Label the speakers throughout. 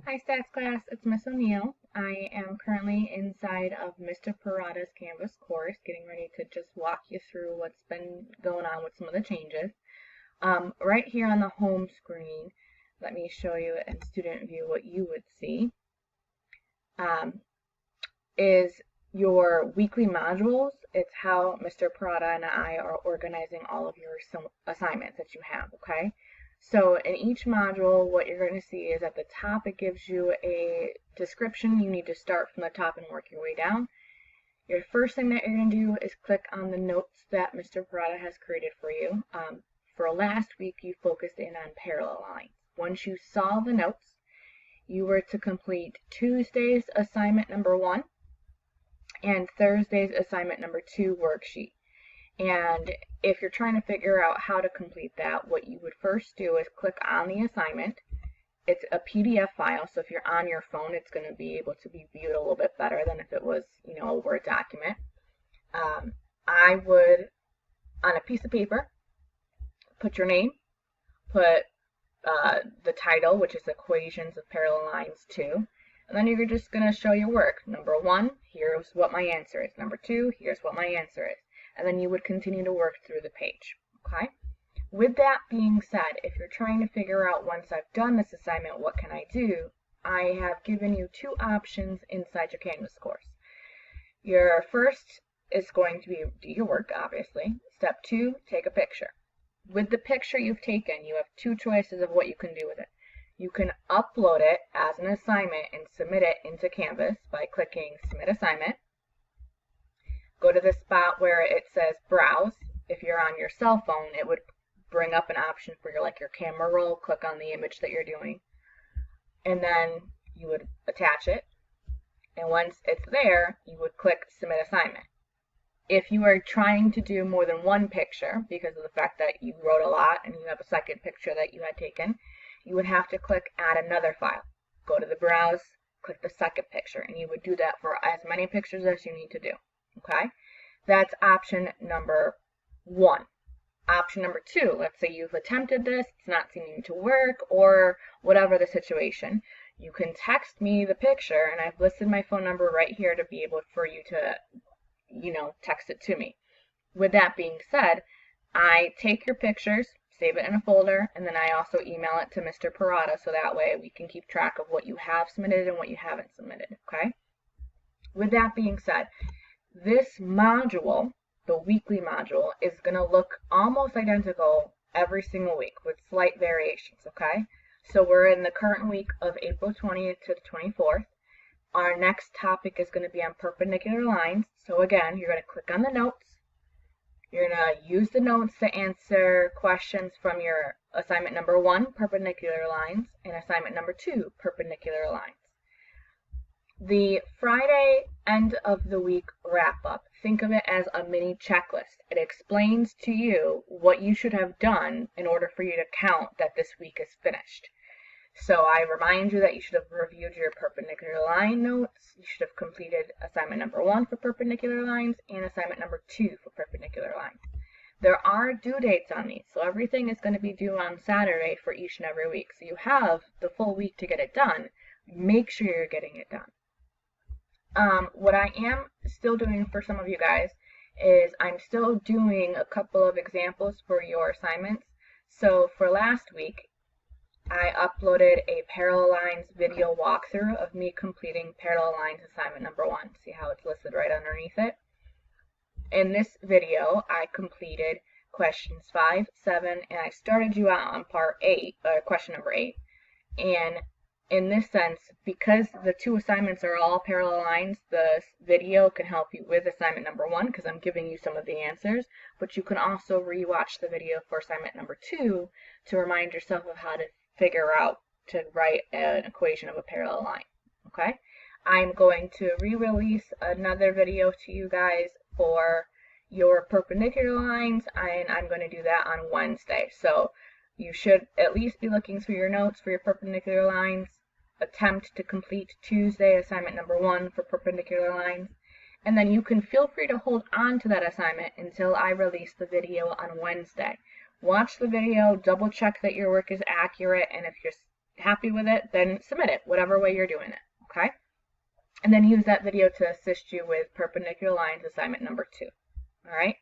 Speaker 1: Hi Stats class, it's Miss O'Neill. I am currently inside of Mr. Perrotta's Canvas course, getting ready to just walk you through what's been going on with some of the changes. Right here on the home screen, let me show you in student view what you would see, is your weekly modules. It's how Mr. Perrotta and I are organizing all of your assignments that you have, okay? So in each module, what you're going to see is at the top, it gives you a description. You need to start from the top and work your way down. Your first thing that you're going to do is click on the notes that Mr. Perrotta has created for you. For last week, you focused in on parallel lines. Once you saw the notes, you were to complete Tuesday's assignment number 1 and Thursday's assignment number 2 worksheet. And if you're trying to figure out how to complete that, what you would first do is click on the assignment. It's a PDF file, so if you're on your phone, it's going to be able to be viewed a little bit better than if it was, a Word document. I would, on a piece of paper, put your name, put the title, which is Equations of Parallel Lines 2, and then you're just going to show your work. Number 1, here's what my answer is. Number 2, here's what my answer is. And then you would continue to work through the page, okay? With that being said, if you're trying to figure out, once I've done this assignment, what can I do? I have given you 2 options inside your Canvas course. Your first is going to be do your work, obviously. Step 2, take a picture. With the picture you've taken, you have 2 choices of what you can do with it. You can upload it as an assignment and submit it into Canvas by clicking Submit Assignment. Go to the spot where it says Browse. If you're on your cell phone, it would bring up an option for your camera roll. Click on the image that you're doing, and then you would attach it. And once it's there, you would click Submit Assignment. If you are trying to do more than one picture, because of the fact that you wrote a lot and you have a second picture that you had taken, you would have to click Add Another File. Go to the Browse, click the second picture, and you would do that for as many pictures as you need to do. Okay, that's option number 1. Option number 2, let's say you've attempted this, it's not seeming to work, or whatever the situation. You can text me the picture, and I've listed my phone number right here to be able for you to, text it to me. With that being said, I take your pictures, save it in a folder, and then I also email it to Mr. Perrotta, so that way we can keep track of what you have submitted and what you haven't submitted, okay? With that being said, this module, the weekly module, is going to look almost identical every single week with slight variations, okay? So we're in the current week of April 20th to the 24th. Our next topic is going to be on perpendicular lines. So again, you're going to click on the notes. You're going to use the notes to answer questions from your assignment number 1, perpendicular lines, and assignment number 2, perpendicular lines. The Friday end of the week wrap up, think of it as a mini checklist. It explains to you what you should have done in order for you to count that this week is finished. So I remind you that you should have reviewed your perpendicular line notes. You should have completed assignment number 1 for perpendicular lines and assignment number 2 for perpendicular lines. There are due dates on these, so everything is going to be due on Saturday for each and every week. So you have the full week to get it done. Make sure you're getting it done. What I am still doing for some of you guys is I'm still doing a couple of examples for your assignments. So for last week, I uploaded a parallel lines video walkthrough of me completing parallel lines assignment number 1. See how it's listed right underneath it? In this video, I completed questions 5, 7, and I started you out on part 8, question number 8. And in this sense, because the 2 assignments are all parallel lines, the video can help you with assignment number 1 because I'm giving you some of the answers, but you can also rewatch the video for assignment number 2 to remind yourself of how to figure out to write an equation of a parallel line, okay? I'm going to re-release another video to you guys for your perpendicular lines, and I'm going to do that on Wednesday. So you should at least be looking through your notes for your perpendicular lines. Attempt to complete Tuesday assignment number 1 for perpendicular lines, and then you can feel free to hold on to that assignment until I release the video on Wednesday. Watch the video, double check that your work is accurate, and if you're happy with it, then submit it, whatever way you're doing it, okay? And then use that video to assist you with perpendicular lines assignment number 2, all right?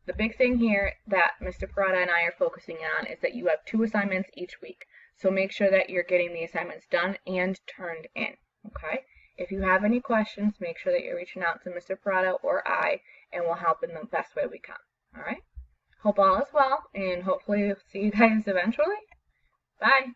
Speaker 1: The big thing here that Mr. Perrotta and I are focusing on is that you have 2 assignments each week. So make sure that you're getting the assignments done and turned in, okay? If you have any questions, make sure that you're reaching out to Mr. Perrotta or I, and we'll help in the best way we can, all right? Hope all is well, and hopefully see you guys eventually. Bye.